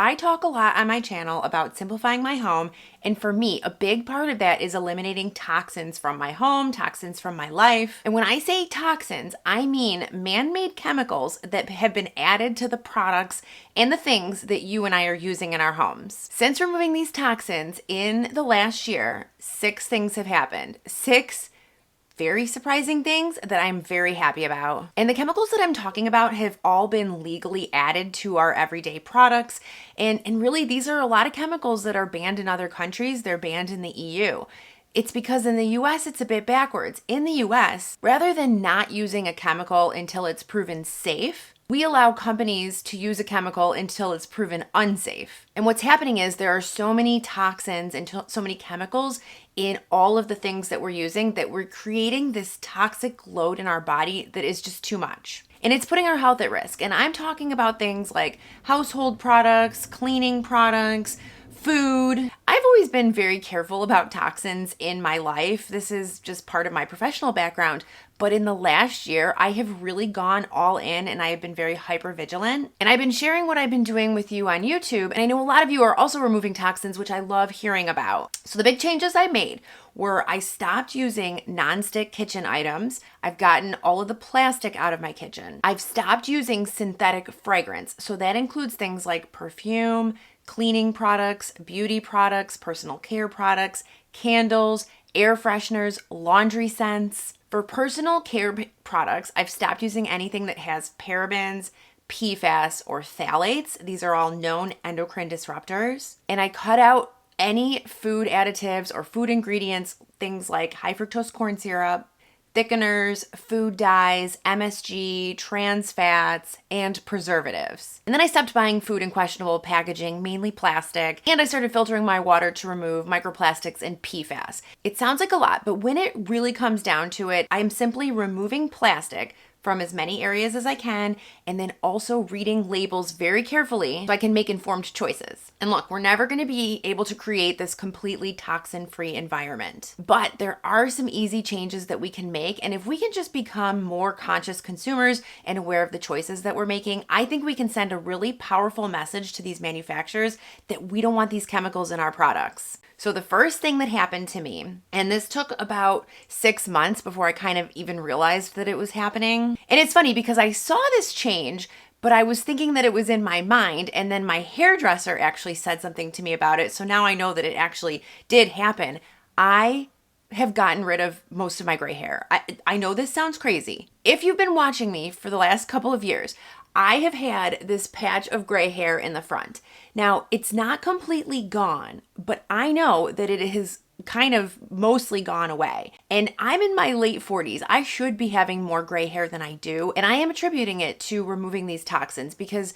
I talk a lot on my channel about simplifying my home, and for me, a big part of that is eliminating toxins from my home, toxins from my life. And when I say toxins, I mean man-made chemicals that have been added to the products and the things that you and I are using in our homes. Since removing these toxins in the last year, 6 things have happened. 6 very surprising things that I'm very happy about. And the chemicals that I'm talking about have all been legally added to our everyday products. And really, these are a lot of chemicals that are banned in other countries. They're banned in the EU. It's because in the US, it's a bit backwards. In the US, rather than not using a chemical until it's proven safe, we allow companies to use a chemical until it's proven unsafe. And what's happening is there are so many toxins and so many chemicals in all of the things that we're using that we're creating this toxic load in our body that is just too much. And it's putting our health at risk. And I'm talking about things like household products, cleaning products, food. I've always been very careful about toxins in my life. This is just part of my professional background. But in the last year, I have really gone all in and I have been very hyper vigilant. And I've been sharing what I've been doing with you on YouTube. And I know a lot of you are also removing toxins, which I love hearing about. So the big changes I made were I stopped using nonstick kitchen items. I've gotten all of the plastic out of my kitchen. I've stopped using synthetic fragrance. So that includes things like perfume, cleaning products, beauty products, personal care products, candles, air fresheners, laundry scents. For personal care products, I've stopped using anything that has parabens, PFAS, or phthalates. These are all known endocrine disruptors. And I cut out any food additives or food ingredients, things like high fructose corn syrup, thickeners, food dyes, MSG, trans fats, and preservatives. And then I stopped buying food in questionable packaging, mainly plastic, and I started filtering my water to remove microplastics and PFAS. It sounds like a lot, but when it really comes down to it, I'm simply removing plastic from as many areas as I can, and then also reading labels very carefully so I can make informed choices. And look, we're never gonna be able to create this completely toxin-free environment, but there are some easy changes that we can make, and if we can just become more conscious consumers and aware of the choices that we're making, I think we can send a really powerful message to these manufacturers that we don't want these chemicals in our products. So the first thing that happened to me, and this took about 6 months before I kind of even realized that it was happening. And it's funny because I saw this change, but I was thinking that it was in my mind, and then my hairdresser actually said something to me about it. So now I know that it actually did happen. I have gotten rid of most of my gray hair. I know this sounds crazy. If you've been watching me for the last couple of years, I have had this patch of gray hair in the front. Now, it's not completely gone, but I know that it has kind of mostly gone away. And I'm in my late 40s. I should be having more gray hair than I do. And I am attributing it to removing these toxins because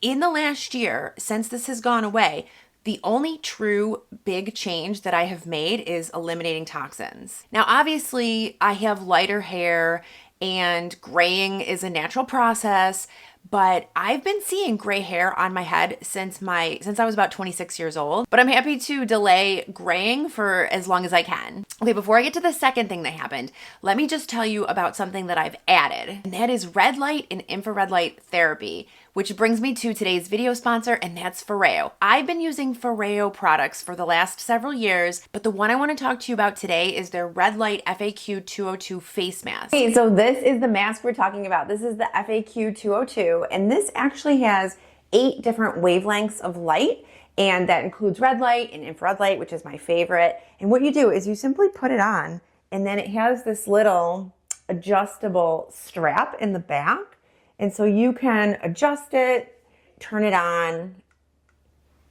in the last year, since this has gone away, the only true big change that I have made is eliminating toxins. Now, obviously, I have lighter hair and graying is a natural process, but I've been seeing gray hair on my head since I was about 26 years old, but I'm happy to delay graying for as long as I can. Okay, before I get to the second thing that happened, let me just tell you about something that I've added, and that is red light and infrared light therapy, which brings me to today's video sponsor, and that's FOREO. I've been using FOREO products for the last several years, but the one I want to talk to you about today is their red light FAQ 202 face mask. Okay, so this is the mask we're talking about. This is the FAQ 202, and this actually has 8 different wavelengths of light, and that includes red light and infrared light, which is my favorite. And what you do is you simply put it on, and then it has this little adjustable strap in the back. And so you can adjust it, turn it on,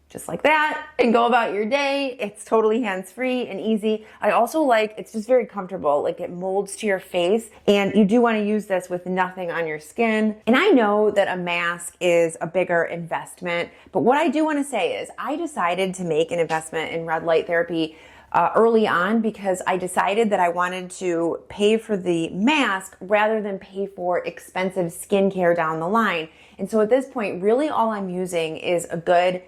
just like that, and go about your day. It's totally hands-free and easy. I also like, it's just very comfortable, like it molds to your face, and you do want to use this with nothing on your skin. And I know that a mask is a bigger investment, but what I do want to say is I decided to make an investment in red light therapy early on because I decided that I wanted to pay for the mask rather than pay for expensive skincare down the line. And so at this point, really all I'm using is a good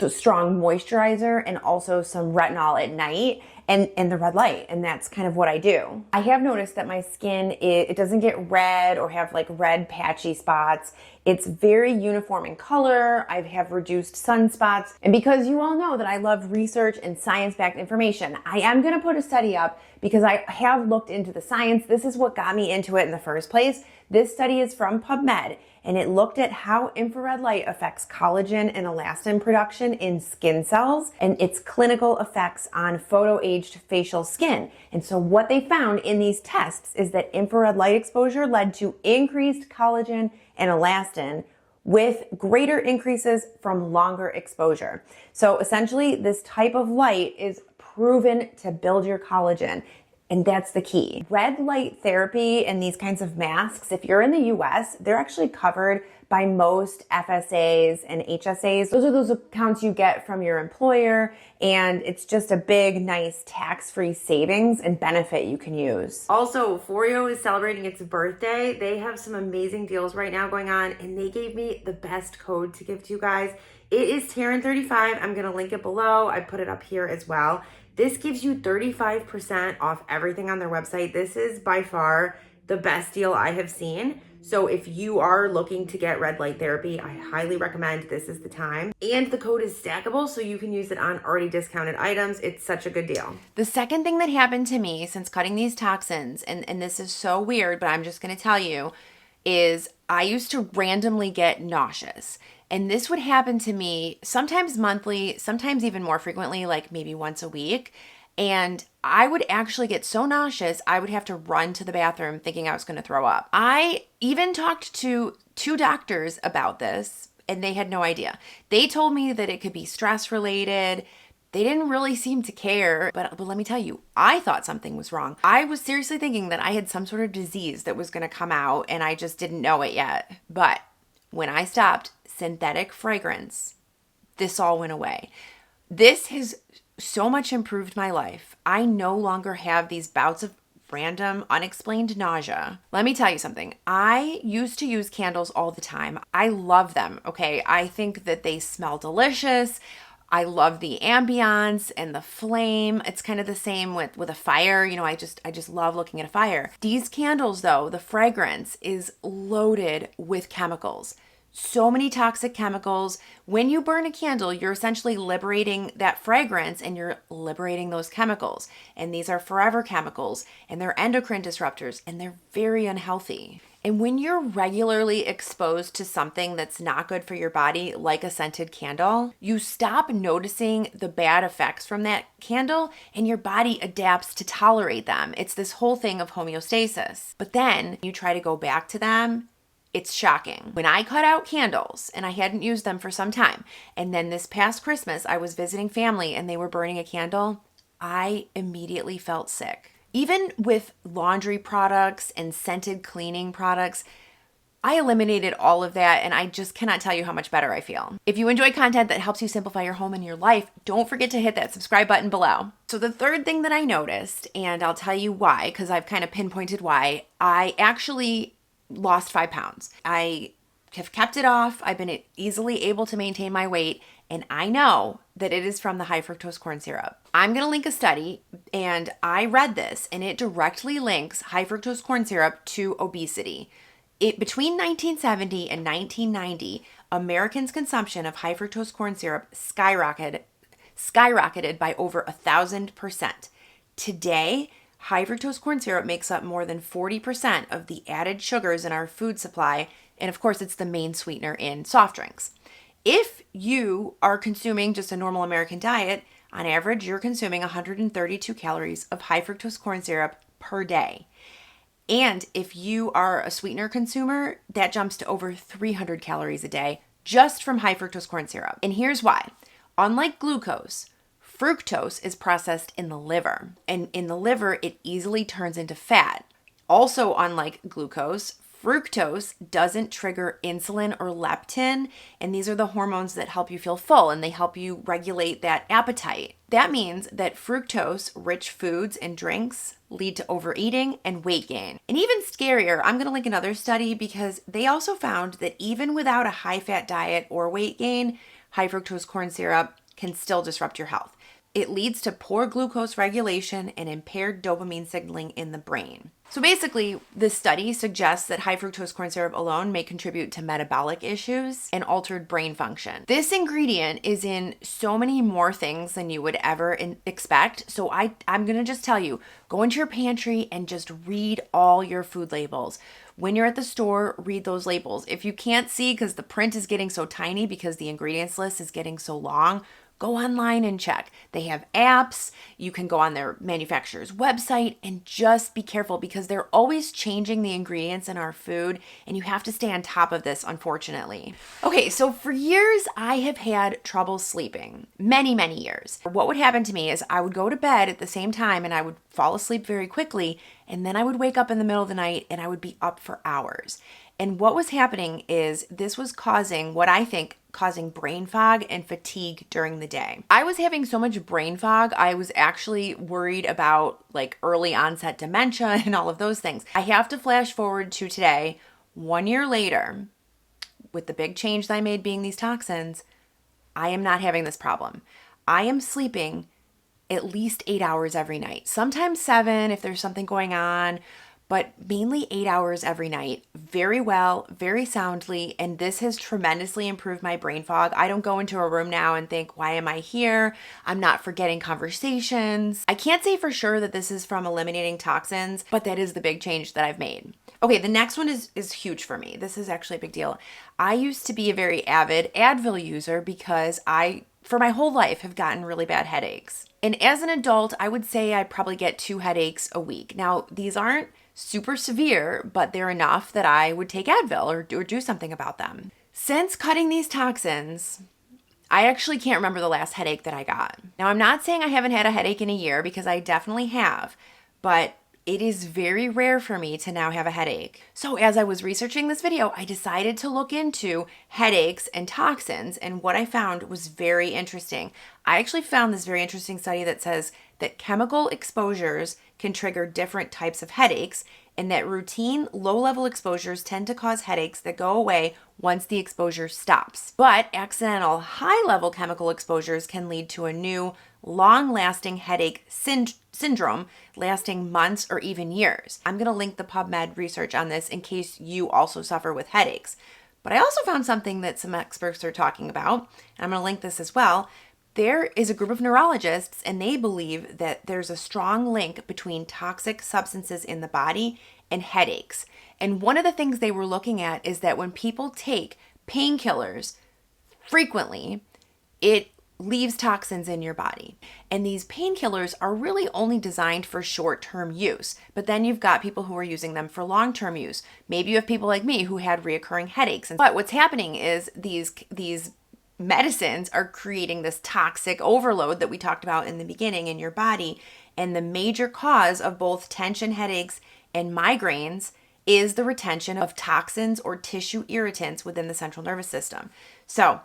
strong moisturizer and also some retinol at night and the red light. And that's kind of what I do. I have noticed that my skin, it doesn't get red or have like red patchy spots. It's very uniform in color. I have reduced sunspots. And because you all know that I love research and science-backed information, I am gonna put a study up because I have looked into the science. This is what got me into it in the first place. This study is from PubMed, and it looked at how infrared light affects collagen and elastin production in skin cells and its clinical effects on photoaged facial skin. And so what they found in these tests is that infrared light exposure led to increased collagen and elastin with greater increases from longer exposure. So essentially, this type of light is proven to build your collagen. And that's the key. Red light therapy and these kinds of masks, if you're in the US, they're actually covered by most FSAs and HSAs. Those are those accounts you get from your employer, and it's just a big, nice tax-free savings and benefit you can use. Also, FOREO is celebrating its birthday. They have some amazing deals right now going on, and they gave me the best code to give to you guys. It is Taryn35. I'm gonna link it below. I put it up here as well. This gives you 35% off everything on their website. This is by far the best deal I have seen. So if you are looking to get red light therapy, I highly recommend this is the time. And the code is stackable, so you can use it on already discounted items. It's such a good deal. The second thing that happened to me since cutting these toxins, and this is so weird, but I'm just gonna tell you, is I used to randomly get nauseous. And this would happen to me sometimes monthly, sometimes even more frequently, like maybe once a week. And I would actually get so nauseous, I would have to run to the bathroom thinking I was going to throw up. I even talked to 2 doctors about this, and they had no idea. They told me that it could be stress related. They didn't really seem to care, but let me tell you, I thought something was wrong. I was seriously thinking that I had some sort of disease that was going to come out, and I just didn't know it yet. But when I stopped synthetic fragrance, this all went away. This has so much improved my life. I no longer have these bouts of random, unexplained nausea. Let me tell you something. I used to use candles all the time. I love them, okay? I think that they smell delicious. I love the ambiance and the flame. It's kind of the same with a fire. You know, I just love looking at a fire. These candles though, the fragrance is loaded with chemicals. So many toxic chemicals. When you burn a candle, you're essentially liberating that fragrance and you're liberating those chemicals. And these are forever chemicals, and they're endocrine disruptors, and they're very unhealthy. And when you're regularly exposed to something that's not good for your body, like a scented candle, you stop noticing the bad effects from that candle and your body adapts to tolerate them. It's this whole thing of homeostasis. But then you try to go back to them. It's shocking. When I cut out candles, and I hadn't used them for some time, and then this past Christmas, I was visiting family and they were burning a candle, I immediately felt sick. Even with laundry products and scented cleaning products, I eliminated all of that, and I just cannot tell you how much better I feel. If you enjoy content that helps you simplify your home and your life, don't forget to hit that subscribe button below. So the third thing that I noticed, and I'll tell you why, because I've kind of pinpointed why, I actually lost 5 pounds. I have kept it off. I've been easily able to maintain my weight, and I know that it is from the high fructose corn syrup. I'm going to link a study, and I read this, and it directly links high fructose corn syrup to obesity. Between 1970 and 1990, Americans' consumption of high fructose corn syrup skyrocketed by over 1,000%. Today, high fructose corn syrup makes up more than 40% of the added sugars in our food supply, and of course, it's the main sweetener in soft drinks. If you are consuming just a normal American diet, on average, you're consuming 132 calories of high fructose corn syrup per day. And if you are a sweetener consumer, that jumps to over 300 calories a day just from high fructose corn syrup. And here's why. Unlike glucose, fructose is processed in the liver, and in the liver, it easily turns into fat. Also, unlike glucose, fructose doesn't trigger insulin or leptin, and these are the hormones that help you feel full, and they help you regulate that appetite. That means that fructose-rich foods and drinks lead to overeating and weight gain. And even scarier, I'm going to link another study because they also found that even without a high-fat diet or weight gain, high fructose corn syrup can still disrupt your health. It leads to poor glucose regulation and impaired dopamine signaling in the brain. So basically, this study suggests that high fructose corn syrup alone may contribute to metabolic issues and altered brain function. This ingredient is in so many more things than you would ever expect. So I'm going to just tell you, go into your pantry and just read all your food labels. When you're at the store, read those labels. If you can't see because the print is getting so tiny because the ingredients list is getting so long, go online and check. They have apps. You can go on their manufacturer's website and just be careful because they're always changing the ingredients in our food and you have to stay on top of this, unfortunately. Okay, so for years, I have had trouble sleeping. Many, many years. What would happen to me is I would go to bed at the same time and I would fall asleep very quickly, and then I would wake up in the middle of the night and I would be up for hours. And what was happening is this was causing brain fog and fatigue during the day. I was having so much brain fog, I was actually worried about like early onset dementia and all of those things. I have to flash forward to today, 1 year later, with the big change that I made being these toxins, I am not having this problem. I am sleeping at least 8 hours every night, sometimes 7 if there's something going on, but mainly 8 hours every night, very well, very soundly, and this has tremendously improved my brain fog. I don't go into a room now and think, why am I here? I'm not forgetting conversations. I can't say for sure that this is from eliminating toxins, but that is the big change that I've made. Okay, the next one is huge for me. This is actually a big deal. I used to be a very avid Advil user because for my whole life, have gotten really bad headaches. And as an adult, I would say I probably get 2 headaches a week. Now, these aren't super severe, but they're enough that I would take Advil or do something about them. Since cutting these toxins, I actually can't remember the last headache that I got. Now, I'm not saying I haven't had a headache in a year because I definitely have, but it is very rare for me to now have a headache. So as I was researching this video, I decided to look into headaches and toxins, and what I found was very interesting. I actually found this very interesting study that says that chemical exposures can trigger different types of headaches, and that routine low-level exposures tend to cause headaches that go away once the exposure stops. But accidental high-level chemical exposures can lead to a new long-lasting headache syndrome lasting months or even years. I'm going to link the PubMed research on this in case you also suffer with headaches. But I also found something that some experts are talking about, and I'm going to link this as well. There is a group of neurologists, and they believe that there's a strong link between toxic substances in the body and headaches. And one of the things they were looking at is that when people take painkillers frequently, it leaves toxins in your body. And these painkillers are really only designed for short-term use. But then you've got people who are using them for long-term use. Maybe you have people like me who had reoccurring headaches. But what's happening is these medicines are creating this toxic overload that we talked about in the beginning in your body. And the major cause of both tension headaches and migraines is the retention of toxins or tissue irritants within the central nervous system. So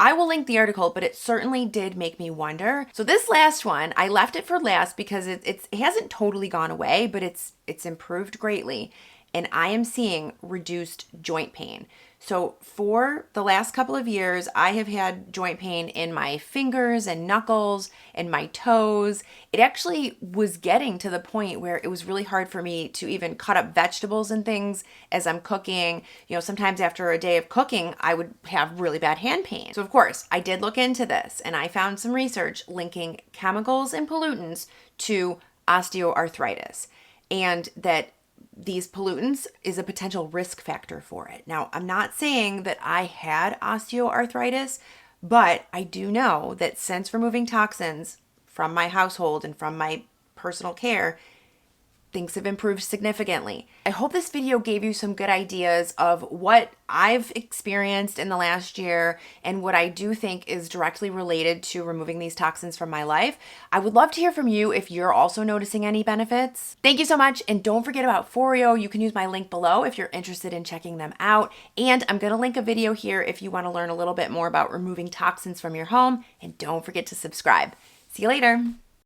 I will link the article, but it certainly did make me wonder. So this last one, I left it for last because it hasn't totally gone away, but it's improved greatly. And I am seeing reduced joint pain. So for the last couple of years, I have had joint pain in my fingers and knuckles and my toes. It actually was getting to the point where it was really hard for me to even cut up vegetables and things as I'm cooking. You know, sometimes after a day of cooking, I would have really bad hand pain. So of course, I did look into this and I found some research linking chemicals and pollutants to osteoarthritis, and that these pollutants is a potential risk factor for it. Now, I'm not saying that I had osteoarthritis, but I do know that since removing toxins from my household and from my personal care, things have improved significantly. I hope this video gave you some good ideas of what I've experienced in the last year and what I do think is directly related to removing these toxins from my life. I would love to hear from you if you're also noticing any benefits. Thank you so much, and don't forget about FOREO. You can use my link below if you're interested in checking them out. And I'm gonna link a video here if you wanna learn a little bit more about removing toxins from your home, and don't forget to subscribe. See you later.